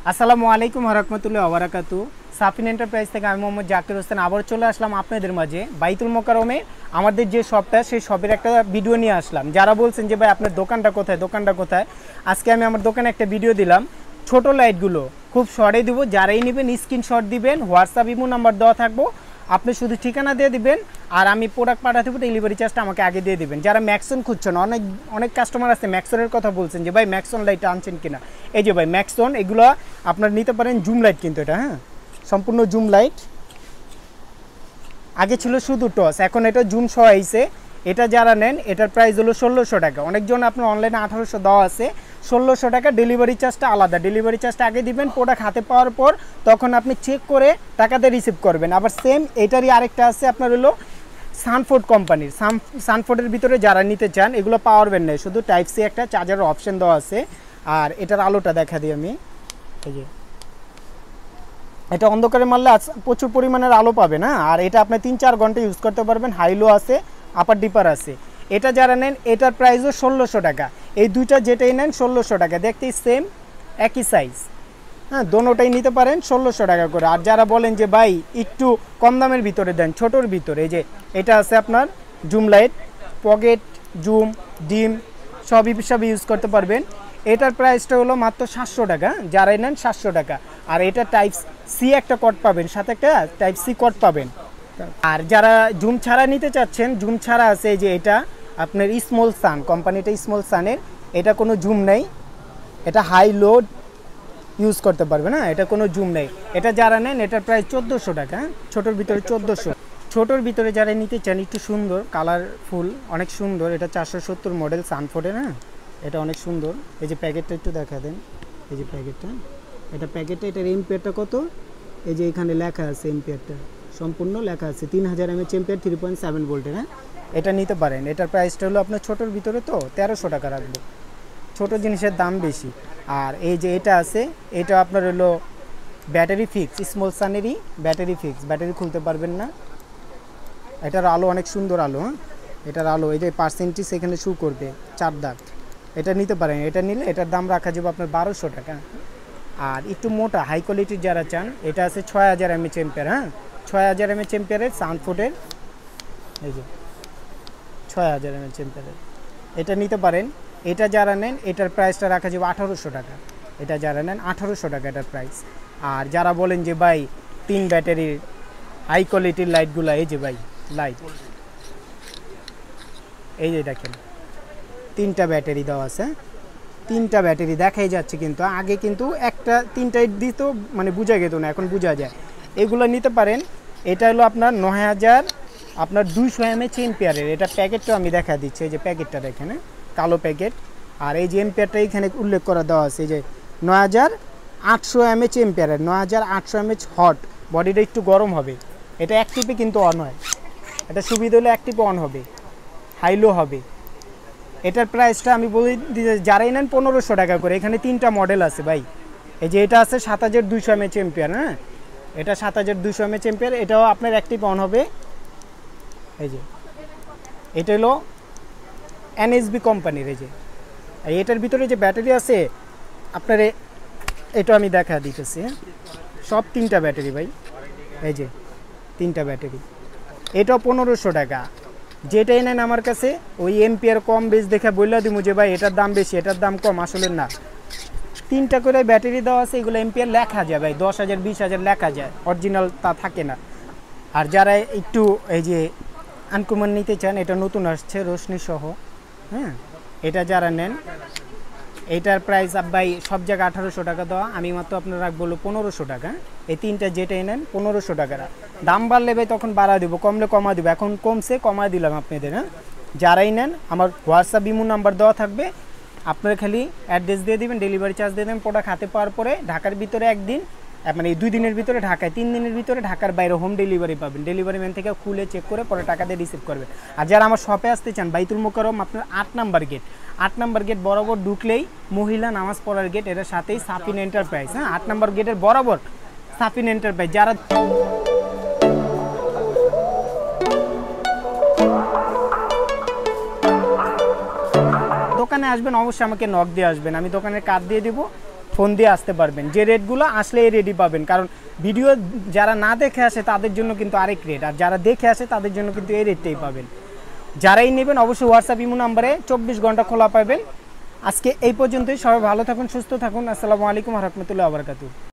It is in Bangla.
আসসালামু আলাইকুম রাহমাতুল্লাহি ওয়া বারাকাতুহু। সাফিন এন্টারপ্রাইজ থেকে আমি মোহাম্মদ জাকির হোসেন আবার চলে আসলাম আপনাদের মাঝে বাইতুল মোকাররমে আমাদের যে শপটা সেই শপের একটা ভিডিও নিয়ে আসলাম। যারা বলছেন যে ভাই আপনার দোকানটা কোথায়, আজকে আমি আমার দোকানে একটা ভিডিও দিলাম। ছোট লাইটগুলো খুব শর্টে দিব, যারাই নেবেন স্ক্রিনশট দিবেন, হোয়াটসঅ্যাপ ইমো নাম্বার দেওয়া থাকবো, আপনি শুধু ঠিকানা দিয়ে দিবেন আর আমি প্রোডাক্ট পাঠাতে দেবো, ডেলিভারি চার্জটা আমাকে আগে দিয়ে দিবেন। যারা ম্যাক্সন খুঁজছেন, অনেক কাস্টমার আছে ম্যাক্সনের কথা বলছেন যে ভাই ম্যাক্সন লাইট আনছেন কিনা, এই যে ভাই ম্যাক্সন, এগুলো আপনার নিতে পারেন। জুম লাইট কিন্তু এটা, হ্যাঁ, সম্পূর্ণ জুম লাইট। আগে ছিল শুধু টস, এখন এটা জুম সহ আইছে। এটা যারা নেন এটার প্রাইস হলো 1600 টাকা। অনেকজন আপনার অনলাইনে 1800 দেওয়া আছে, 1600 টাকা। ডেলিভারি চার্জটা আলাদা, ডেলিভারি চার্জটা আগে দিবেন, প্রোডাক্ট হাতে পাওয়ার পর তখন আপনি চেক করে টাকাতে রিসিভ করবেন। আবার সেম এটারই আরেকটা আছে আপনার হলো সানফোর্ড কোম্পানির। সানফোর্ডের ভিতরে যারা নিতে চান, এগুলো পাওয়ার ব্যান্ড নেই, শুধু টাইপ সি একটা চার্জারের অপশন দেওয়া আছে। আর এটার আলোটা দেখা দিই আমি, এই যে এটা অন্ধকারে মারলে প্রচুর পরিমাণের আলো পাবে না। আর এটা আপনি 3-4 ঘন্টা ইউজ করতে পারবেন। হাইলো আছে, আপার ডিপার আছে। এটা যারা নেন এটার প্রাইসও 1600 টাকা। এই দুইটা যেটাই নেন 1600 টাকা, দেখতেই সেম, একই সাইজ, হ্যাঁ, দোনোটাই নিতে পারেন 1600 টাকা করে। আর যারা বলেন যে ভাই একটু কম দামের ভিতরে দেন, ছোটোর ভিতরে, এই যে এটা আছে আপনার জুম লাইট, পকেট, জুম, ডিম সব ইউজ করতে পারবেন। এটার প্রাইসটা হলো মাত্র 700 টাকা, যারাই নেন 700 টাকা। আর এটা টাইপ সি একটা কট পাবেন, সাথে একটা টাইপ সি কট পাবেন। আর যারা জুম ছাড়া নিতে চাচ্ছেন, জুম ছাড়া আছে, এই যে এটা আপনার স্মল সান কোম্পানিটা, স্মল সানের, এটা কোনো জুম নেই, এটা হাই লোড ইউজ করতে পারবে না, এটা কোনো জুম নেই। এটা যারা নেন এটার প্রায় 1400 টাকা, ছোটোর ভিতরে 1400। ছোটোর ভিতরে যারা নিতে চান একটু সুন্দর, কালারফুল, অনেক সুন্দর, এটা 470 মডেল সানফোর্ডের, হ্যাঁ, এটা অনেক সুন্দর। এই যে প্যাকেটটা একটু দেখা দেন, এই যে প্যাকেটটা, এটার এম্পিয়ারটা কত, এই যে এখানে লেখা আছে, এম্পিয়ারটা সম্পূর্ণ লেখা আছে, 3000 mAh এম্পিয়ার, 3.7 ভোল্টের, হ্যাঁ, এটা নিতে পারেন। এটার প্রাইসটা হলো আপনার ছোটোর ভিতরে তো 1300 টাকা রাখবো, ছোটো জিনিসের দাম বেশি। আর এই যে এটা আছে, এটা আপনার হলো ব্যাটারি ফিক্স, স্মল সানেরই ব্যাটারি ফিক্স, ব্যাটারি খুলতে পারবেন না। এটার আলো অনেক সুন্দর আলো, হ্যাঁ, এটার আলো এই যে পার্সেন্টেজ এখানে শু করবে 4 দাগ। এটা নিতে পারেন, এটা নিলে এটার দাম রাখা যাবে আপনার 1200 টাকা। আর একটু মোটা হাই কোয়ালিটির যারা চান, এটা আছে 6000 mAh এম্পিয়ার, হ্যাঁ, 6000 mAh এম্পিয়ারের সানফোর্ডের, এই যে 6000 mAh এম্পিয়ারের, এটা নিতে পারেন। এটা যারা নেন এটার প্রাইসটা রাখা যাবে 1800 টাকা। এটা যারা নেন 1800 টাকা এটার প্রাইস। আর যারা বলেন যে ভাই 3 ব্যাটারির হাই কোয়ালিটির লাইটগুলো, এই যে ভাই লাইট, এই যে দেখেন 3টা ব্যাটারি দেওয়া আছে, 3টা ব্যাটারি দেখাই যাচ্ছে। কিন্তু আগে কিন্তু একটা 3টাই দিত, মানে বোঝা যেত না, এখন বোঝা যায়। এগুলো নিতে পারেন। এটা হলো আপনার 9000 আপনার 200 mAh এম্পিয়ারের। এটা প্যাকেটটা আমি দেখা দিচ্ছি, এই যে প্যাকেটটা দেখেন, কালো প্যাকেট। আর এই যে এম্পিয়ারটা এখানে উল্লেখ করা দেওয়া আছে, এই যে 9800 mAh এম্পিয়ারের, 9800 mAh হট, বডিটা একটু গরম হবে। এটা অ্যাক্টিভে কিন্তু অন হয়, এটা সুবিধা হলে অ্যাক্টিভে অন হবে, হাইলো হবে। এটার প্রাইসটা আমি বলি দিতে, যারাই নেন 1500 টাকা করে। এখানে 3টা মডেল আছে ভাই। এই যে এটা আছে 7200 mAh এম্পিয়ার, হ্যাঁ, এটা 7200 mAh এম্পিয়ার, এটাও আপনার অ্যাক্টিভ অন হবে। এই যে এটা হলো NSB কোম্পানির। এই যে এটার ভিতরে যে ব্যাটারি আছে আপনার, এটা আমি দেখা দিতেছি, হ্যাঁ, সব 3টা ব্যাটারি ভাই, এই যে 3টা ব্যাটারি। এটাও 1500 টাকা। যেটাই নেন আমার কাছে ওই এম্পিয়ার কম বেশ দেখে বললে দিব যে ভাই এটার দাম বেশি, এটার দাম কম, আসলে না। 3টা করে ব্যাটারি দেওয়া আছে, এগুলো এম্পিয়ার লেখা যায় ভাই, 10,000 20,000 লেখা যায়, অরিজিনাল তা থাকে না। আর যারা একটু এই যে আনকমন নিতে চান, এটা নতুন আসছে রোশনি সহ, হ্যাঁ, এটা যারা নেন এটার প্রাইস ভাই সব জায়গায় 1800 টাকা দেওয়া, আমি মাত্র আপনার রাখবো 1500 টাকা। এই 3টা যেটাই নেন 1500 টাকা। দাম বাড়লে ভাই তখন বাড়া দিব, কমলে কমা দিব, এখন কমছে কমা দিলাম আপনাদের, হ্যাঁ। যারাই নেন আমার হোয়াটসঅ্যাপ ইমো নাম্বার দেওয়া থাকবে, আপনারা খালি অ্যাড্রেস দিয়ে দিবেন, ডেলিভারি চার্জ দিয়ে দেবেন। প্রোডাক্ট হাতে পাওয়ার পরে ঢাকার ভিতরে একদিন, মানে এই 2 দিনের ভিতরে ঢাকায়, 3 দিনের ভিতরে ঢাকার বাইরে হোম ডেলিভারি পাবেন। ডেলিভারি ম্যান থেকে খুলে চেক করে পরে টাকা দিয়ে রিসিভ করবে। আর যারা আমার শপে আসতে চান, বাইতুল মোকাররম আপনার 8 নাম্বার গেট, 8 নাম্বার গেট বরাবর ঢুকলেই মহিলা নামাজ পড়ার গেট, এর সাথেই সাফিন এন্টারপ্রাইজ, হ্যাঁ, 8 নাম্বার গেটের বরাবর সাফিন এন্টারপ্রাইজ। যারা দোকানে আসবেন অবশ্যই আমাকে নক দিয়ে আসবেন, আমি দোকানের কার্ড দিয়ে দিব, ফোন দিয়ে আসতে পারবেন। যে রেটগুলো আসলে এই রেটই পাবেন, কারণ ভিডিও যারা না দেখে আসে তাদের জন্য কিন্তু আরেক রেট, আর যারা দেখে আসে তাদের জন্য কিন্তু এই রেটটাই পাবেন। যারাই নেবেন অবশ্যই হোয়াটসঅ্যাপ ইমো নাম্বারে 24 ঘন্টা খোলা পাবেন। আজকে এই পর্যন্তই, সবাই ভালো থাকুন, সুস্থ থাকুন। আসসালামু আলাইকুম ওয়া রাহমাতুল্লাহি ওয়া বারাকাতুহু।